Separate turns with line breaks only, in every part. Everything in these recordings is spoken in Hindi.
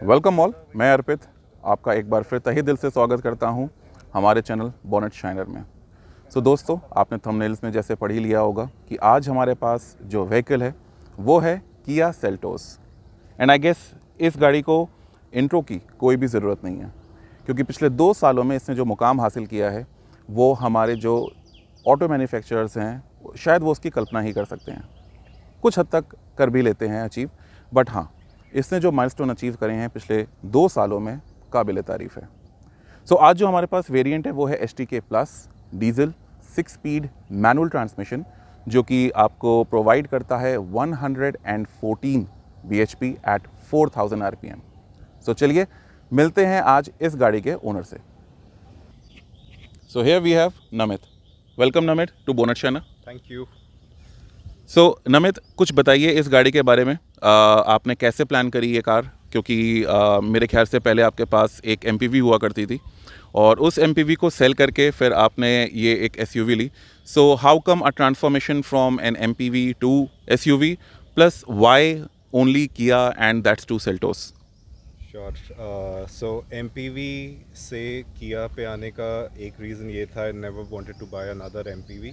वेलकम ऑल, मैं अर्पित आपका एक बार फिर तहे दिल से स्वागत करता हूं हमारे चैनल बोनेट शाइनर में। दोस्तों, आपने थंबनेल्स में जैसे पढ़ ही लिया होगा कि आज हमारे पास जो व्हीकल है वो है Kia Seltos. And I guess इस गाड़ी को इंट्रो की कोई भी ज़रूरत नहीं है, क्योंकि पिछले 2 सालों में इसने जो मुकाम हासिल किया है वो हमारे जो ऑटो मैन्युफैक्चरर्स हैं शायद वो उसकी कल्पना ही कर सकते हैं। कुछ हद तक कर भी लेते हैं अचीव, बट हाँ, इसने जो माइलस्टोन अचीव करे हैं पिछले 2 सालों में काबिल तारीफ़ है। आज जो हमारे पास वेरिएंट है वो है STK plus diesel 6 speed manual transmission, जो कि आपको प्रोवाइड करता है 114 bhp एट 4000 RPM। चलिए मिलते हैं आज इस गाड़ी के ओनर से। Here we have Namit. Welcome Namit to Bonnet Shiner.
Thank you.
Namit, कुछ बताइए इस गाड़ी के बारे में। आपने कैसे प्लान करी ये कार, क्योंकि मेरे ख्याल से पहले आपके पास एक MPV हुआ करती थी और उस MPV को सेल करके फिर आपने ये एक SUV ली। How come a transformation from an MPV to SUV, plus why only Kia and that's to Seltos?
Sure. So MPV से किया पे आने का एक रीज़न ये था, I never wanted to buy another MPV.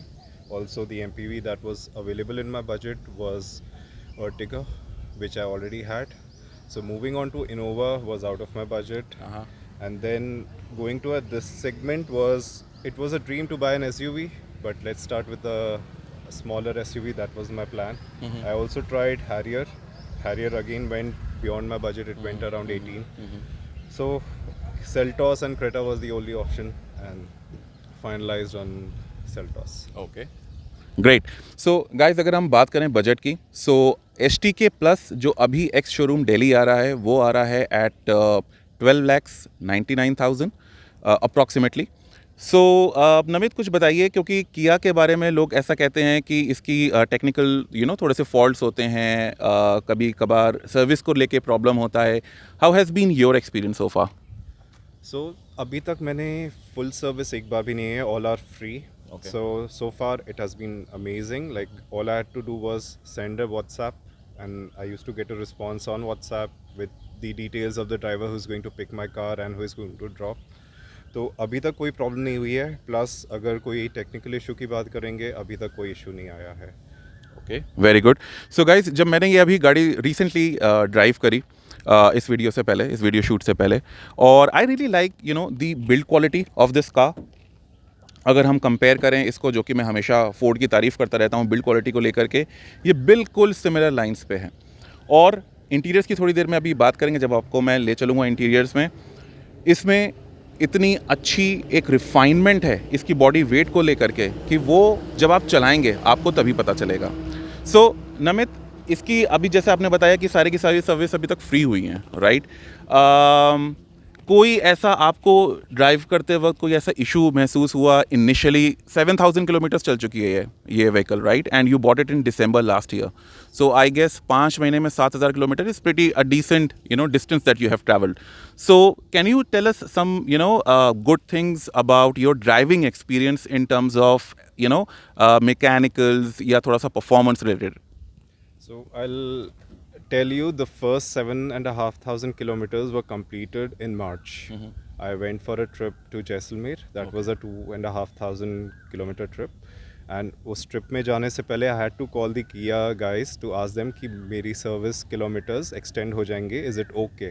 Also, the MPV that was available in my budget was Ertiga, which I already had. So moving on to Innova was out of my budget. And then going to this segment it was a dream to buy an SUV, but let's start with a smaller SUV. That was my plan. I also tried Harrier. Harrier again went beyond my budget. It went around 18. So Seltos and Creta was the only option, and finalized on Seltos.
Okay, great. Guys, अगर हम बात करें बजट की, STK प्लस जो अभी एक्स शोरूम दिल्ली आ रहा है वो आ रहा है एट 12,99,000 अप्रॉक्सीमेटली। नमित, कुछ बताइए, क्योंकि किया के बारे में लोग ऐसा कहते हैं कि इसकी टेक्निकल थोड़े से फॉल्ट्स होते हैं, कभी कभार सर्विस को लेके प्रॉब्लम होता है। How has been your experience so far?
अभी तक मैंने फुल सर्विस एक बार भी नहीं है, all are free.
Okay.
So far it has been amazing. Like, all I had to do was send a WhatsApp, and I used to get a response on WhatsApp with the details of the driver who's going to pick my car and who is going to drop. तो अभी तक कोई प्रॉब्लम नहीं हुई है। प्लस अगर कोई टेक्निकल इशू की बात करेंगे, अभी तक कोई इशू नहीं आया है।
Okay, very good. गाइज, जब मैंने ये अभी गाड़ी रिसेंटली ड्राइव करी इस वीडियो से पहले, इस वीडियो शूट से पहले, और I really like the build quality of this car. अगर हम कंपेयर करें इसको, जो कि मैं हमेशा फोर्ड की तारीफ़ करता रहता हूँ बिल्ड क्वालिटी को लेकर के, ये बिल्कुल सिमिलर लाइंस पे है। और इंटीरियर्स की थोड़ी देर में अभी बात करेंगे, जब आपको मैं ले चलूँगा इंटीरियर्स में। इसमें इतनी अच्छी एक रिफाइनमेंट है इसकी बॉडी वेट को लेकर के कि वो जब आप चलाएंगे आपको तभी पता चलेगा। नमित, इसकी अभी जैसे आपने बताया कि सारी की सारी सर्विस अभी तक फ्री हुई हैं, राइट? कोई ऐसा आपको ड्राइव करते वक्त कोई ऐसा इशू महसूस हुआ? इनिशियली 7,000 किलोमीटर्स चल चुकी है ये vehicle, right? And you bought it in December last year. I guess 5 महीने में 7,000 kilometre is pretty a decent distance that you have travelled. Can you tell us some good things about your driving experience in terms of mechanicals या थोड़ा सा performance related?
So I'll tell you, the first 7,500 kilometers were completed in March. I went for a trip to Jaisalmer. That was a 2,500 kilometer trip. And उस ट्रिप में जाने से पहले I had to call the Kia guys to ask them कि मेरी सर्विस किलोमीटर्स एक्सटेंड हो जाएंगे, is it okay?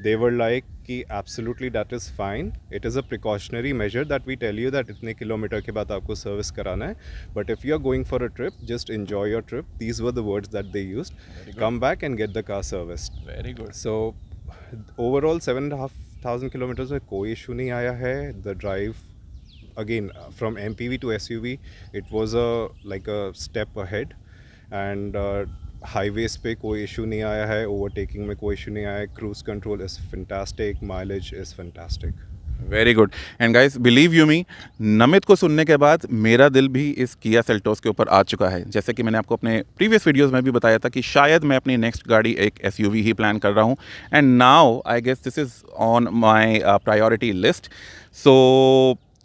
They were like कि absolutely that is fine. It is a precautionary measure that we tell you that इतने किलोमीटर के बाद आपको सर्विस कराना है. But if you are going for a trip, just enjoy your trip. These were the words that they used. Come back and get the car serviced.
Very good.
So overall 7,500 kilometers में कोई इशू नहीं आया है. The drive, again, from MPV to SUV, it was like a step ahead. And highways पे कोई इशू नहीं आया है, ओवरटेकिंग में कोई इशू नहीं आया है. Cruise control is fantastic, mileage is fantastic.
Very good. And guys, believe you me, Namit को सुनने के बाद मेरा दिल भी इस किया सेल्टोस के ऊपर आ चुका है। जैसे कि मैंने आपको अपने प्रीवियस वीडियोस में भी बताया था कि शायद मैं अपनी नेक्स्ट गाड़ी एक SUV ही प्लान कर रहा हूँ, and now I guess this is on my priority list.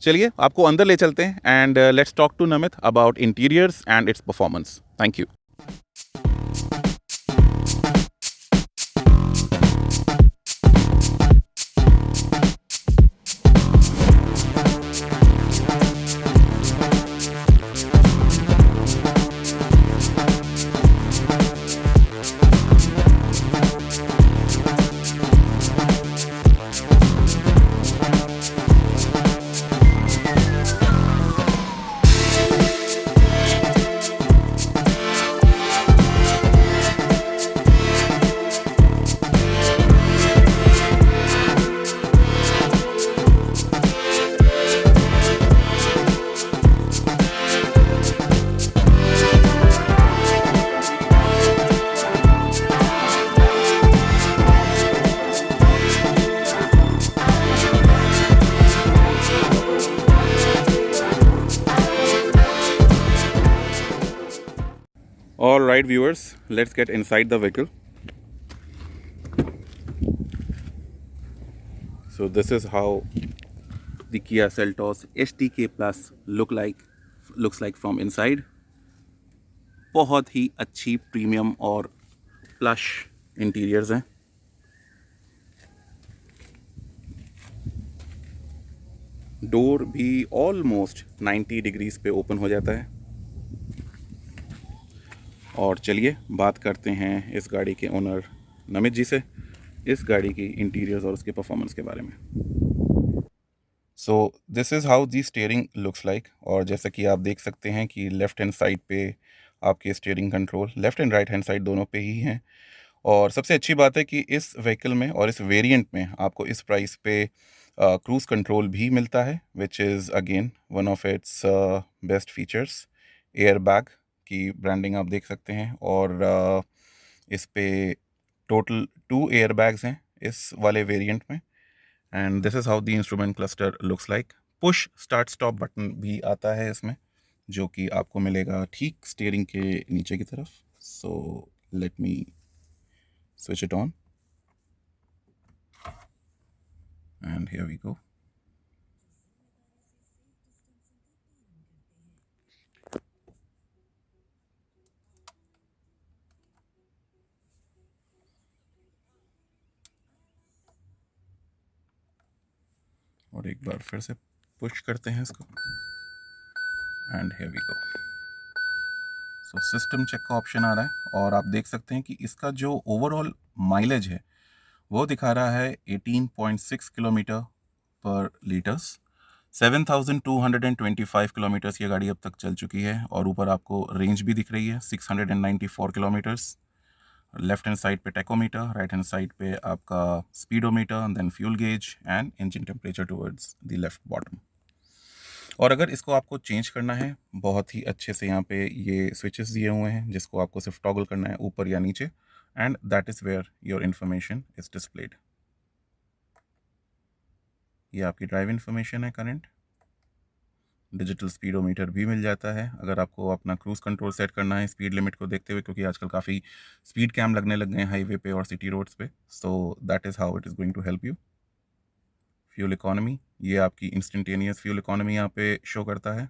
चलिए आपको अंदर ले चलते हैं and let's talk to Namit about interiors and its performance. Thank you. All right, viewers, let's get inside the vehicle. So this is how the Kia Seltos HTK Plus looks like from inside. बहुत ही अच्छी प्रीमियम और प्लश इंटीरियर्स हैं. डोर भी ऑलमोस्ट 90 डिग्रीज पे ओपन हो जाता है. और चलिए बात करते हैं इस गाड़ी के ओनर नमित जी से इस गाड़ी की इंटीरियर्स और उसके परफॉर्मेंस के बारे में. सो this is how the steering looks like. और जैसा कि आप देख सकते हैं कि लेफ़्ट हैंड साइड पे आपके steering control left and right hand side दोनों पे ही हैं. और सबसे अच्छी बात है कि इस व्हीकल में और इस वेरिएंट में आपको इस प्राइस पे क्रूज़ कंट्रोल भी मिलता है, which is again one of its best features. Air bag की ब्रांडिंग आप देख सकते हैं. और इस पे टोटल 2 एयर बैग्स हैं इस वाले वेरिएंट में. And this is how the instrument cluster looks like. Push start stop button भी आता है इसमें, जो कि आपको मिलेगा ठीक स्टीयरिंग के नीचे की तरफ. So let me switch it on, and here we go. और एक बार फिर से पुश करते हैं इसको, and here we go. So system check का ऑप्शन आ रहा है और आप देख सकते हैं कि इसका जो ओवरऑल माइलेज है वो दिखा रहा है 18.6 किलोमीटर पर लीटर्स. 7,225 किलोमीटर्स ये गाड़ी अब तक चल चुकी है. और ऊपर आपको रेंज भी दिख रही है 694 किलोमीटर्स. लेफ्ट हैंड साइड पे टेकोमीटर, राइट हैंड साइड पे आपका speedometer, then fuel gauge and engine temperature towards the left bottom. और अगर इसको आपको चेंज करना है, बहुत ही अच्छे से यहाँ पे ये स्विचेस दिए हुए हैं जिसको आपको सिर्फ टॉगल करना है ऊपर या नीचे, and that is where your information is displayed. ये आपकी ड्राइव इन्फॉर्मेशन है करंट. डिजिटल स्पीडोमीटर भी मिल जाता है अगर आपको अपना क्रूज़ कंट्रोल सेट करना है स्पीड लिमिट को देखते हुए, क्योंकि आजकल काफ़ी स्पीड कैम लगने लग गए हैं हाईवे पे और सिटी रोड्स पे. So that is how it is going to help you. Fuel economy, ये आपकी इंस्टेंटेनियस फ्यूल इकोनॉमी यहाँ पे शो करता है.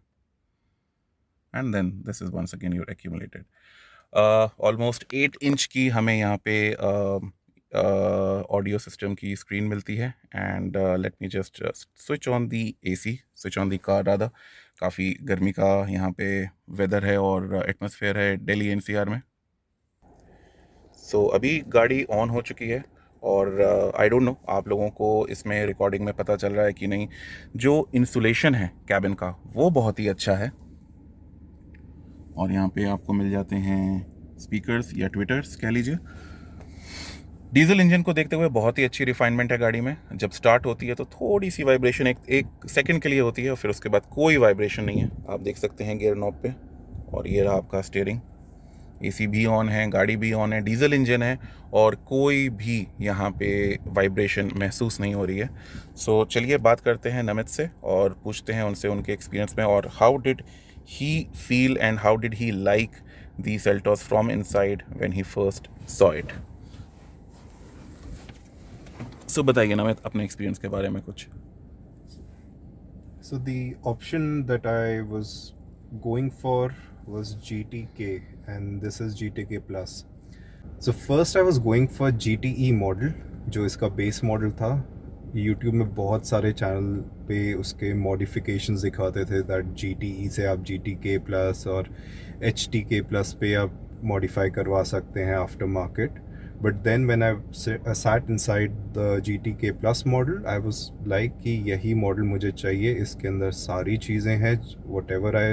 And then this is once again your accumulated. Almost 8 inch की हमें यहाँ पे ऑडियो सिस्टम की स्क्रीन मिलती है. And let me just switch on the AC, switch on the car rather. काफ़ी गर्मी का यहाँ पे वेदर है और एटमॉस्फेयर है दिल्ली NCR में. सो अभी गाड़ी ऑन हो चुकी है और आई डोंट नो आप लोगों को इसमें रिकॉर्डिंग में पता चल रहा है कि नहीं, जो इंसुलेशन है कैबिन का वो बहुत ही अच्छा है. और यहाँ पे आपको मिल जाते हैं स्पीकर्स या ट्विटर्स कह लीजिए. डीजल इंजन को देखते हुए बहुत ही अच्छी रिफाइनमेंट है गाड़ी में. जब स्टार्ट होती है तो थोड़ी सी वाइब्रेशन एक सेकंड के लिए होती है और फिर उसके बाद कोई वाइब्रेशन नहीं है. आप देख सकते हैं गियर नॉब पे. और ये रहा आपका स्टीयरिंग. AC भी ऑन है, गाड़ी भी ऑन है, डीजल इंजन है और कोई भी यहाँ पे वाइब्रेशन महसूस नहीं हो रही है. सो चलिए बात करते हैं नमित से और पूछते हैं उनसे उनके एक्सपीरियंस में और how did he feel and how did he like the Seltos from inside when he first saw it. So बताइए नमित अपने एक्सपीरियंस के बारे में कुछ.
So the option that I was going for was GTK, and this is GTK Plus. So first I was going for GTE model, जो इसका बेस मॉडल था. YouTube में बहुत सारे चैनल पे उसके मॉडिफिकेशंस दिखाते थे दैट GTE से आप GTK Plus और HTK Plus पे आप मॉडिफाई करवा सकते हैं after market. But then when I sat inside the GTK Plus model, I was like कि यही मॉडल मुझे चाहिए. इसके अंदर सारी चीज़ें हैं, whatever I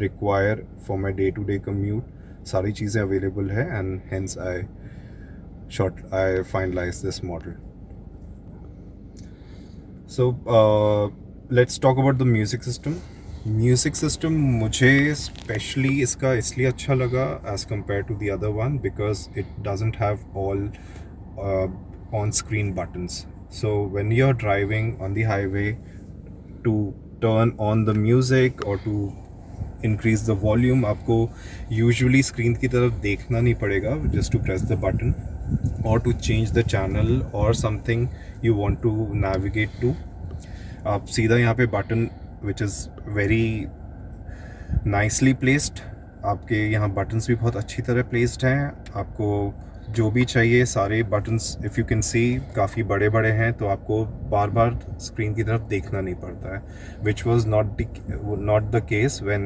require for my day-to-day commute, सारी चीज़ें अवेलेबल है, and hence I finalized this model. So let's talk about the music system. Music system मुझे स्पेशली इसका इसलिए अच्छा लगा as compared to the other one because it doesn't have all on screen buttons. So when you are driving on the highway, to turn on the music or to increase the volume, आपको usually screen की तरफ देखना नहीं पड़ेगा just to press the button, or to change the channel or something you want to navigate to. आप सीधा यहाँ पे button which is very nicely placed, आपके यहाँ buttons भी बहुत अच्छी तरह placed हैं, आपको जो भी चाहिए सारे buttons if you can see काफ़ी बड़े बड़े हैं, तो आपको बार बार स्क्रीन की तरफ देखना नहीं पड़ता है, which was not the case when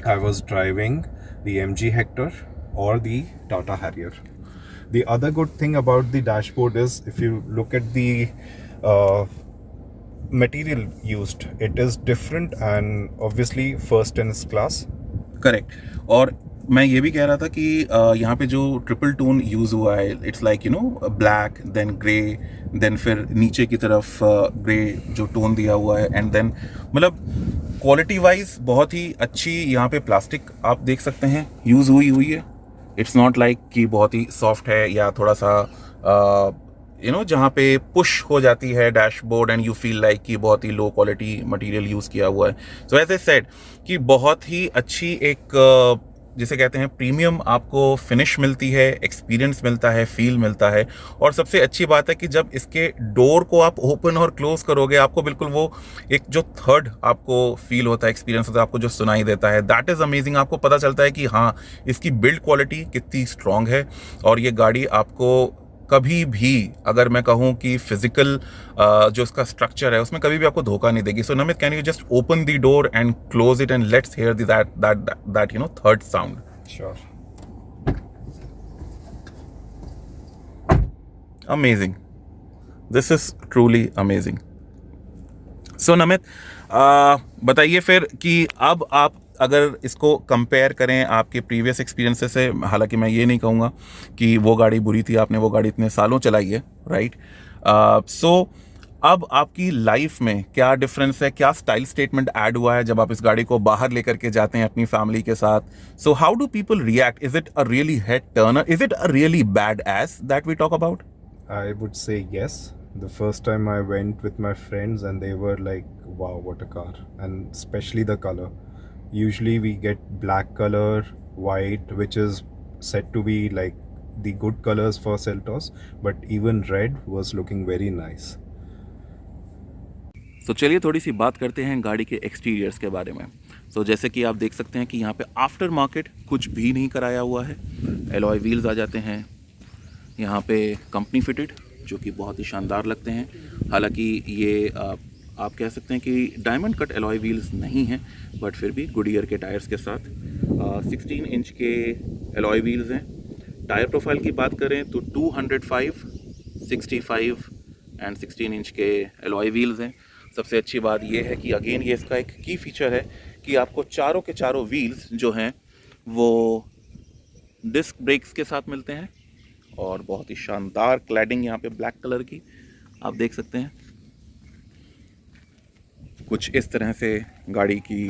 I was driving the MG Hector or the Tata Harrier. The other good thing about the dashboard is if you look at the material used, it is different and obviously first in its class.
Correct. और मैं ये भी कह रहा था कि यहाँ पे जो ट्रिपल टोन यूज़ हुआ है, it's like you know black then grey then फिर नीचे की तरफ ग्रे जो टोन दिया हुआ है, एंड देन मतलब क्वालिटी वाइज बहुत ही अच्छी यहाँ पे प्लास्टिक आप देख सकते हैं यूज़ हुई है। इट्स नॉट लाइक कि बहुत ही सॉफ्ट है या थोड़ा सा यू नो जहाँ पे पुश हो जाती है dashboard and you feel like कि बहुत ही लो क्वालिटी मटेरियल यूज़ किया हुआ है। सो एज ए सेड कि बहुत ही अच्छी एक जिसे कहते हैं प्रीमियम आपको फिनिश मिलती है, एक्सपीरियंस मिलता है, फील मिलता है। और सबसे अच्छी बात है कि जब इसके डोर को आप ओपन और क्लोज करोगे आपको बिल्कुल वो एक जो थर्ड आपको फील होता है, एक्सपीरियंस होता है, आपको जो सुनाई देता है, दैट इज़ अमेजिंग। आपको पता चलता है कि हाँ इसकी बिल्ड क्वालिटी कितनी स्ट्रॉन्ग है और ये गाड़ी आपको कभी भी, अगर मैं कहूँ कि फिजिकल जो इसका स्ट्रक्चर है उसमें कभी भी आपको धोखा नहीं देगी। So Namit, can you just open the door and close it and let's hear that you know third sound.
Sure.
Amazing, this is truly amazing. So Namit, बताइए फिर कि अब आप अगर इसको कंपेयर करें आपके प्रीवियस एक्सपीरियंसेस से, हालांकि मैं ये नहीं कहूँगा कि वो गाड़ी बुरी थी, आपने वो गाड़ी इतने सालों चलाई है, राइट। सो अब आपकी लाइफ में क्या डिफरेंस है, क्या स्टाइल स्टेटमेंट ऐड हुआ है जब आप इस गाड़ी को बाहर लेकर के जाते हैं अपनी फैमिली के साथ? So how do people react? Is it a really head turner? Is it a really badass that we talk about?
I would say yes. The first time I went with my friends and they were like, wow, what a car. And especially the color. Usually we get black color, white, which is said to be like the good colors for Seltos, but even red was looking very nice.
तो चलिए थोड़ी सी बात करते हैं गाड़ी के एक्सटीरियर्स के बारे में। तो जैसे कि आप देख सकते हैं कि यहाँ पे आफ्टर मार्केट कुछ भी नहीं कराया हुआ है। एलॉय व्हील्स आ जाते हैं यहाँ पे कंपनी फिटेड, जो कि बहुत ही शानदार लगते हैं। हालांकि ये आप कह सकते हैं कि डायमंड कट एलॉय व्हील्स नहीं हैं, बट फिर भी गुडियर के टायर्स के साथ 16 इंच के एलॉय व्हील्स हैं। टायर प्रोफाइल की बात करें तो 205, 65 एंड 16 इंच के एलॉय व्हील्स हैं। सबसे अच्छी बात ये है कि अगेन ये इसका एक की फीचर है कि आपको चारों के चारों व्हील्स जो हैं वो डिस्क ब्रेक्स के साथ मिलते हैं और बहुत ही शानदार क्लैडिंग यहाँ पे ब्लैक कलर की आप देख सकते हैं। कुछ इस तरह से गाड़ी की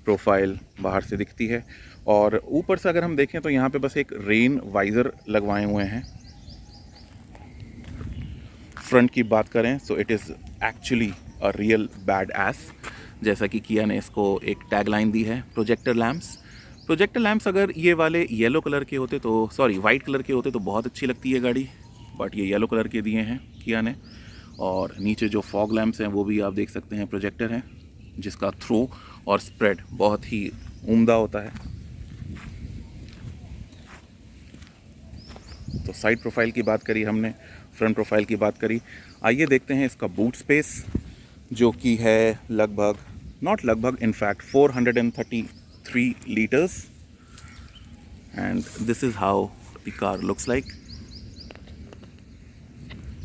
प्रोफाइल बाहर से दिखती है और ऊपर से अगर हम देखें तो यहाँ पे बस एक रेन वाइज़र लगवाए हुए हैं। फ्रंट की बात करें so it is actually a real bad S, जैसा कि किया ने इसको एक टैगलाइन दी है, प्रोजेक्टर लैम्प्स। प्रोजेक्टर लैम्प्स अगर ये वाले येलो कलर के होते तो वाइट कलर के होते तो बहुत अच्छी लगती है गाड़ी, बट ये येलो कलर के दिए हैं किया ने। और नीचे जो फॉग लैम्प्स हैं वो भी आप देख सकते हैं प्रोजेक्टर हैं, जिसका थ्रो और स्प्रेड बहुत ही उम्दा होता है। तो साइड प्रोफाइल की बात करी हमने, फ्रंट प्रोफाइल की बात करी। आइए देखते हैं इसका बूट स्पेस, जो कि है लगभग in fact 433 litres, and this is how the car looks like.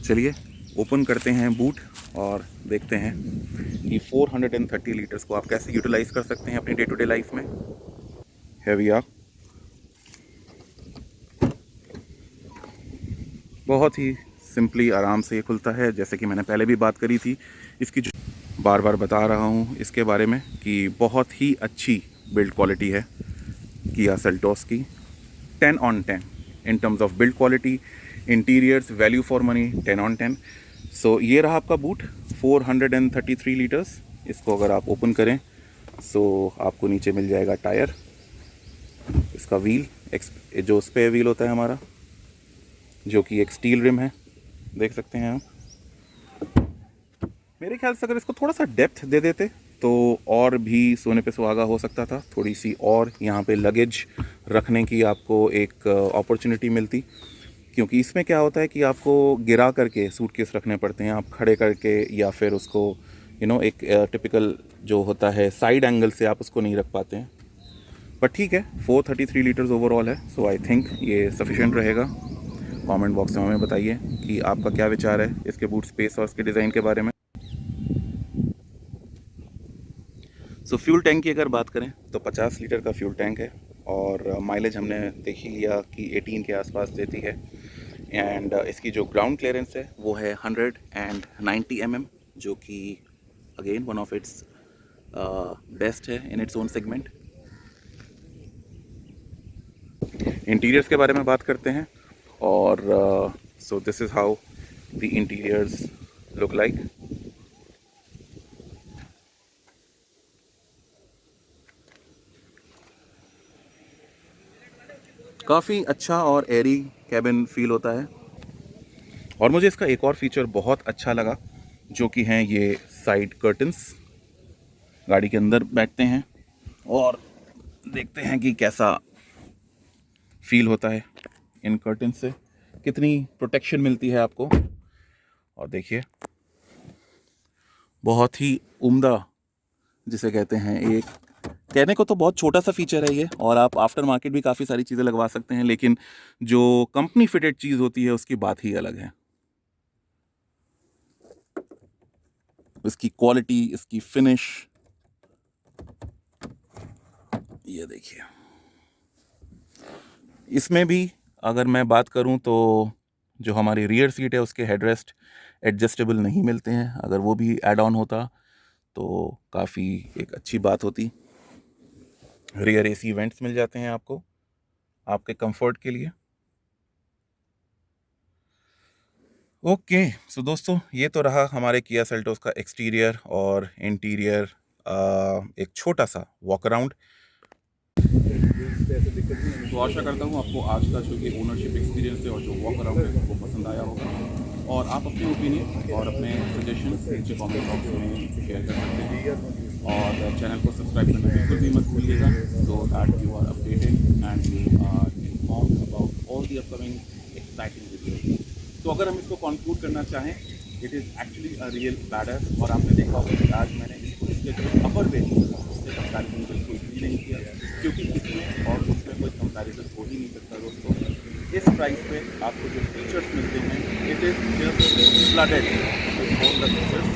चलिए ओपन करते हैं बूट और देखते हैं कि 430 लीटर्स को आप कैसे यूटिलाइज कर सकते हैं अपनी डे टू डे लाइफ में। हैवी आ बहुत ही सिंपली आराम से ये खुलता है, जैसे कि मैंने पहले भी बात करी थी इसकी, जो बार बार बता रहा हूँ इसके बारे में कि बहुत ही अच्छी बिल्ड क्वालिटी है किया सेल्टोस की। 10 on 10 in terms of build quality, interiors, value for money 10 on 10। सो ये रहा आपका बूट 433 लीटर्स। इसको अगर आप ओपन करें सो आपको नीचे मिल जाएगा टायर, इसका व्हील, जो स्पेयर व्हील होता है हमारा, जो कि एक स्टील रिम है, देख सकते हैं आप। मेरे ख्याल से अगर इसको थोड़ा सा डेप्थ दे देते तो और भी सोने पे सुहागा हो सकता था। थोड़ी सी और यहाँ पे लगेज रखने की आपको एक अपॉर्चुनिटी मिलती, क्योंकि इसमें क्या होता है कि आपको गिरा करके सूटकेस रखने पड़ते हैं, आप खड़े करके या फिर उसको एक टिपिकल जो होता है साइड एंगल से आप उसको नहीं रख पाते हैं। बट ठीक है, 433 लीटर्स ओवरऑल है, सो आई थिंक ये सफिशेंट रहेगा। कमेंट बॉक्स में हमें बताइए कि आपका क्या विचार है इसके बूट स्पेस और इसके डिज़ाइन के बारे में। सो फ्यूल टैंक की अगर बात करें तो 50 लीटर का फ्यूल टैंक है और माइलेज हमने देख ही लिया कि 18 के आसपास देती है। एंड इसकी जो ग्राउंड क्लियरेंस है वो है 190 mm, जो कि again one of its best है in its own segment. Interiors के बारे में बात करते हैं और so this is how the interiors look like. काफ़ी अच्छा और एयरी कैबिन फील होता है। और मुझे इसका एक और फीचर बहुत अच्छा लगा, जो कि हैं ये साइड कर्टन्स। गाड़ी के अंदर बैठते हैं और देखते हैं कि कैसा फील होता है इन कर्टन से, कितनी प्रोटेक्शन मिलती है आपको। और देखिए, बहुत ही उम्दा जिसे कहते हैं, एक कहने को तो बहुत छोटा सा फीचर है ये, और आप आफ्टर मार्केट भी काफ़ी सारी चीज़ें लगवा सकते हैं, लेकिन जो कंपनी फिटेड चीज़ होती है उसकी बात ही अलग है। इसकी क्वालिटी, इसकी फिनिश, ये देखिए। इसमें भी अगर मैं बात करूं तो जो हमारी रियर सीट है उसके हेडरेस्ट एडजस्टेबल नहीं मिलते हैं। अगर वो भी ऐड ऑन होता तो काफ़ी एक अच्छी बात होती। रियर एसी वेंट्स मिल जाते हैं आपको आपके कंफर्ट के लिए। ओके, सो दोस्तों, ये तो रहा हमारे किया सेल्टोस का एक्सटीरियर और इंटीरियर, एक छोटा सा वॉक अराउंड। तो आशा करता हूँ आपको आज का जो ये ओनरशिप एक्सपीरियंस है और जो वॉक अराउंड है वो पसंद आया होगा, और आप अपने ओपिनियन और अपने सजेशंस नीचे कमेंट बॉक्स में शेयर कर सकते हैं। और चैनल को सब्सक्राइब करना बिल्कुल भी मत भूलिएगा, so that you are updated and you are informed about all the upcoming exciting videos. तो अगर हम इसको कंक्लूड करना चाहें, it is actually a real badass. और आपने देखा होगा कि आज मैंने इसको इसके जो अपर वेट उससे कंपैरिजन बिल्कुल भी नहीं किया, क्योंकि इसमें और उसमें कोई कंपैरिजन हो ही नहीं सकता दोस्तों। इस प्राइस पे आपको जो फीचर्स मिलते हैं, it is just flooded with all the features.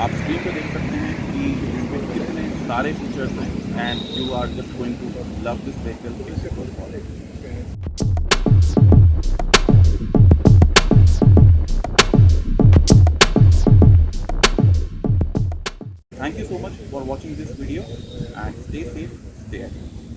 आप स्क्रीन पे देख सकते हैं कि इसमें कितने सारे फीचर्स हैं, and you are just going to love this vehicle. Thank you so much for watching this video and stay safe, stay active.